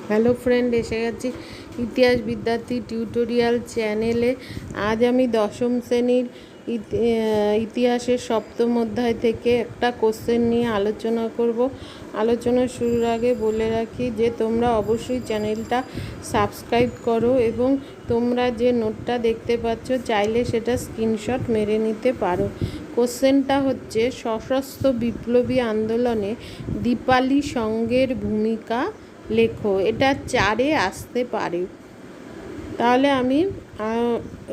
Hello friend, এসে গেছি ইতিহাস বিদ্যার্থী টিউটোরিয়াল চ্যানেলে। আজ আমি দশম শ্রেণীর ইতিহাসের সপ্তম অধ্যায় থেকে একটা কোশ্চেন নিয়ে আলোচনা করব। আলোচনা শুরুর আগে বলে রাখি যে তোমরা অবশ্যই চ্যানেলটা সাবস্ক্রাইব করো এবং তোমরা যে নোটটা দেখতে পাচ্ছ চাইলে সেটা স্ক্রিনশট মেরে নিতে পারো। কোশ্চেনটা হচ্ছে, সশস্ত্র বিপ্লবী আন্দোলনে দীপালি সংঘের ভূমিকা লেখো। এটা 4-এ আসতে পারে, তাহলে আমি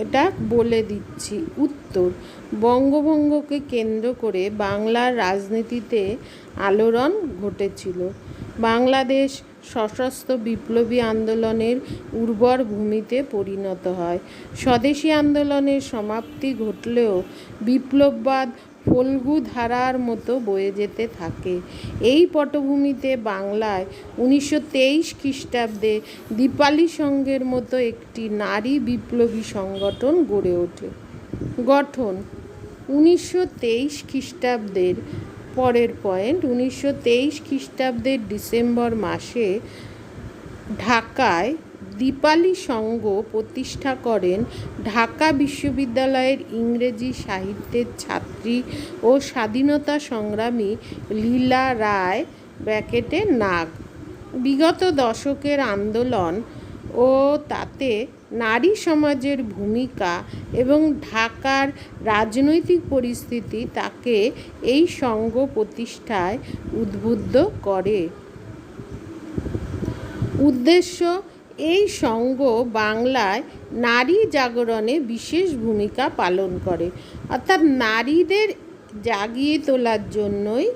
এটা বলে দিচ্ছি। উত্তর: বঙ্গভঙ্গকে কেন্দ্র করে বাংলার রাজনীতিতে আলোড়ন ঘটেছিল। বাংলাদেশ সশস্ত্র বিপ্লবী আন্দোলনের উর্বর ভূমিতে পরিণত হয়। স্বদেশী আন্দোলনের সমাপ্তি ঘটলেও বিপ্লববাদ ফল্গু ধারার মতো বয়ে যেতে থাকে। এই পটভূমিতে বাংলায় 1923 খ্রিস্টাব্দে দীপালি সংঘের মতো একটি নারী বিপ্লবী সংগঠন গড়ে ওঠে। গঠন: 1923 খ্রিস্টাব্দের পরের পয়েন্ট 1923 খ্রিস্টাব্দের ডিসেম্বর মাসে ঢাকায় দীপালি সংঘ প্রতিষ্ঠা করেন ঢাকা বিশ্ববিদ্যালয়ের ইংরেজি সাহিত্যের ছাত্রী ও স্বাধীনতা সংগ্রামী লীলা রায় নাগ। বিগত দশকের আন্দোলন ও তাতে নারী সমাজের ভূমিকা এবং ঢাকার রাজনৈতিক পরিস্থিতি তাকে এই সংঘ প্রতিষ্ঠায় উদ্বুদ্ধ করে। উদ্দেশ্য: এই সংঘ বাংলায় নারী জাগরণে বিশেষ ভূমিকা পালন করে। অর্থাৎ নারীদের জাগিয়ে তোলার জন্যই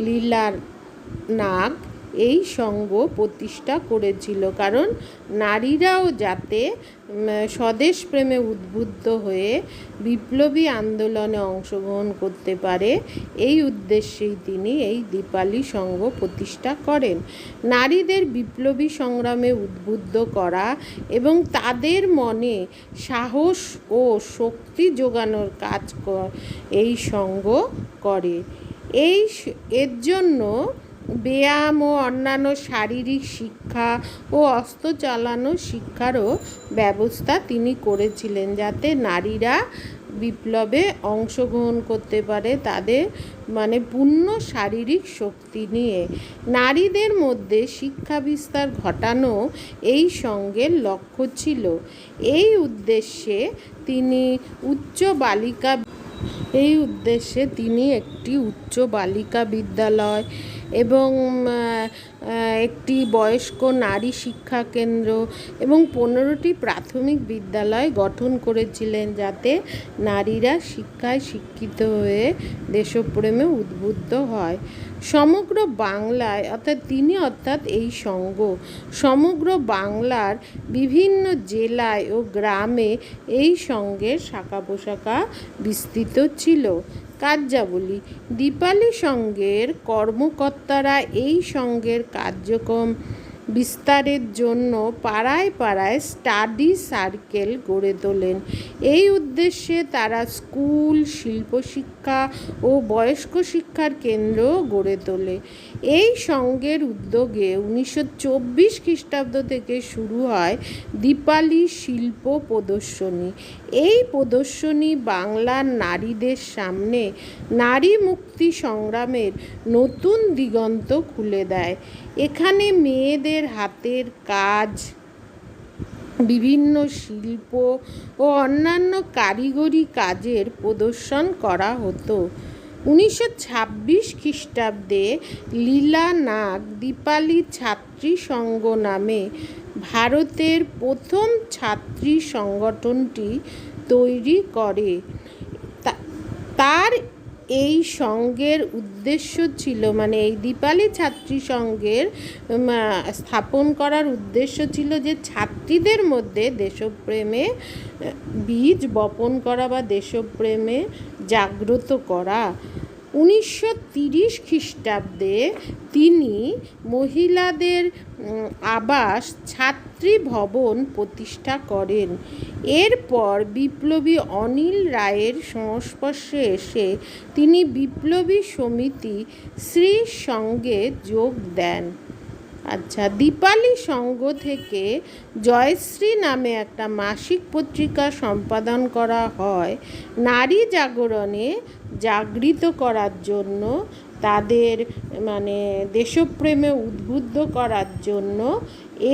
লীলা নাগ এই সংঘ প্রতিষ্ঠা করেছিল, কারণ নারীরাও যাতে স্বদেশ প্রেমে উদ্বুদ্ধ হয়ে বিপ্লবী আন্দোলনে অংশগ্রহণ করতে পারে, এই উদ্দেশ্যেই তিনি এই দীপালি সংঘ প্রতিষ্ঠা করেন। নারীদের বিপ্লবী সংগ্রামে উদ্বুদ্ধ করা এবং তাদের মনে সাহস ও শক্তি জোগানোর কাজ এই সংঘ করে। এর জন্য ব্যায়াম ও অন্যান্য শারীরিক শিক্ষা ও অস্ত্র চালানো শিক্ষারও ব্যবস্থা তিনি করেছিলেন, যাতে নারীরা বিপ্লবে অংশগ্রহণ করতে পারে তাদের পূর্ণ শারীরিক শক্তি নিয়ে। নারীদের মধ্যে শিক্ষা বিস্তার ঘটানো এই সংঘের লক্ষ্য ছিল। এই উদ্দেশ্যে তিনি একটি উচ্চ বালিকা বিদ্যালয় এবং একটি বয়স্ক নারী শিক্ষা কেন্দ্র এবং 15টি প্রাথমিক বিদ্যালয় গঠন করেছিলেন, যাতে নারীরা শিক্ষায় শিক্ষিত হয়ে দেশপ্রেমে উদ্বুদ্ধ হয়। সমগ্র বাংলায় এই সংঘ সমগ্র বাংলার বিভিন্ন জেলায় ও গ্রামে এই সংঘের শাখা প্রশাখা বিস্তৃত ছিল। কার্যাবলী: দীপালি সংঘের কর্মকর্তারা এই সংঘের কার্যক্রম বিস্তারের জন্য পাড়ায় পাড়ায় স্টাডি সার্কেল গড়ে তোলেন। এই উদ্দেশ্যে তারা স্কুল, শিল্পশিক্ষা ও বয়স্ক শিক্ষার কেন্দ্র গড়ে তোলে। এই সংঘের উদ্যোগে 1924 খ্রিস্টাব্দ থেকে শুরু হয় দীপালি শিল্প প্রদর্শনী। এই প্রদর্শনী বাংলার নারীদের সামনে নারী মুক্তি সংগ্রামের নতুন দিগন্ত খুলে দেয়। এখানে মেয়েদের হাতের কাজ, বিভিন্ন শিল্প ও অন্যান্য কারিগরি কাজের প্রদর্শন করা হতো। 1926 খ্রিস্টাব্দে লীলা নাগ দীপালি ছাত্রী সংঘ নামে ভারতের প্রথম ছাত্রী সংগঠনটি তৈরি করে। তার এই সংঘের উদ্দেশ্য ছিল এই দীপালি ছাত্রী সংঘের স্থাপন করার উদ্দেশ্য ছিল যে ছাত্রীদের মধ্যে দেশপ্রেমে বীজ বপন করা বা দেশপ্রেমে জাগ্রত করা। 1930 খ্রিস্টাব্দে তিনি মহিলাদের আবাস ছাত্রী ভবন প্রতিষ্ঠা করেন। এরপর বিপ্লবী অনিল রায়ের সংস্পর্শে এসে তিনি বিপ্লবী সমিতি শ্রী সংঘে যোগ দেন। আচ্ছা, দীপালি সংঘ থেকে জয়শ্রী নামে একটা মাসিক পত্রিকা সম্পাদন করা হয় নারী জাগরণে জাগৃত করার জন্য, তাদের দেশপ্রেমে উদ্বুদ্ধ করার জন্য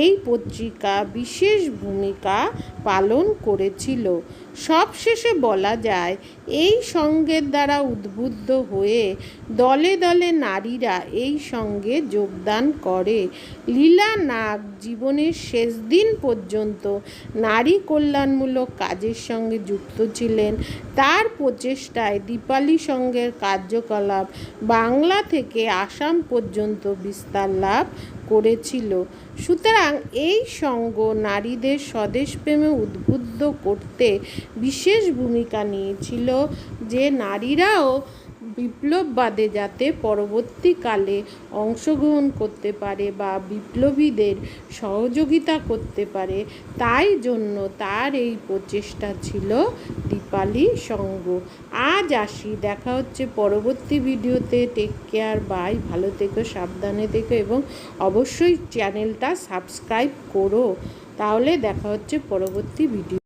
এই পত্রিকা বিশেষ ভূমিকা পালন করেছিল। সবশেষে বলা যায়, এই সংঘের দ্বারা উদ্বুদ্ধ হয়ে দলে দলে নারীরা এই সঙ্গে যোগদান করে। লীলা নাগ জীবনের শেষ দিন পর্যন্ত নারী কল্যাণমূলক কাজের সঙ্গে যুক্ত ছিলেন। তার প্রচেষ্টায় দীপালি সংঘের কার্যকলাপ বাংলা থেকে আসাম পর্যন্ত বিস্তার লাভ করেছিল। সুতরাং এই সংঘ নারীদের স্বদেশপ্রেমে উদ্বুদ্ধ করতে বিশেষ ভূমিকা নিয়েছিল, যে নারীরাও বিপ্লববাদে যাতে পরবর্তীকালে অংশগ্রহণ করতে পারে বা বিপ্লবীদের সহযোগিতা করতে পারে, তাই জন্য তার এই প্রচেষ্টা ছিল দীপালি সংঘ। আজ আসি, দেখা হচ্ছে পরবর্তী ভিডিওতে। টেক কেয়ার, বাই, ভালো থেকো, সাবধানে থেকো এবং অবশ্যই চ্যানেলটা সাবস্ক্রাইব করো। তাহলে দেখা হচ্ছে পরবর্তী ভিডিও।